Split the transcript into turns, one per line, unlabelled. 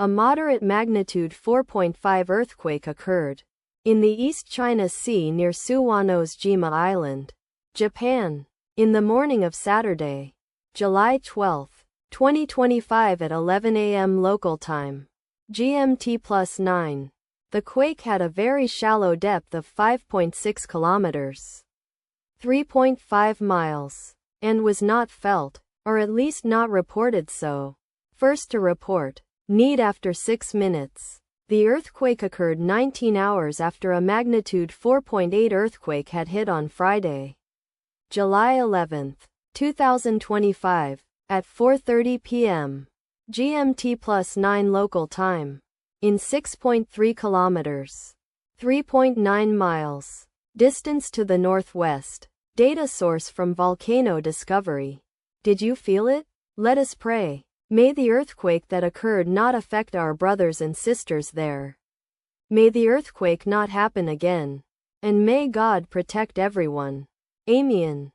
A moderate magnitude 4.5 earthquake occurred in the East China Sea near Suwanose-jima Island, Japan, in the morning of Saturday, July 12, 2025 at 11 a.m. local time, GMT+9. The quake had a very shallow depth of 5.6 kilometers, 3.5 miles, and was not felt, or at least not reported so. First to report. Need after 6 minutes. The earthquake occurred 19 hours after a magnitude 4.8 earthquake had hit on Friday, July 11, 2025, at 4:30 p.m. GMT+9 local time, in 6.3 kilometers, 3.9 miles, distance to the northwest. Data source from Volcano Discovery. Did you feel it? Let us pray. May the earthquake that occurred not affect our brothers and sisters there. May the earthquake not happen again. And may God protect everyone. Amen.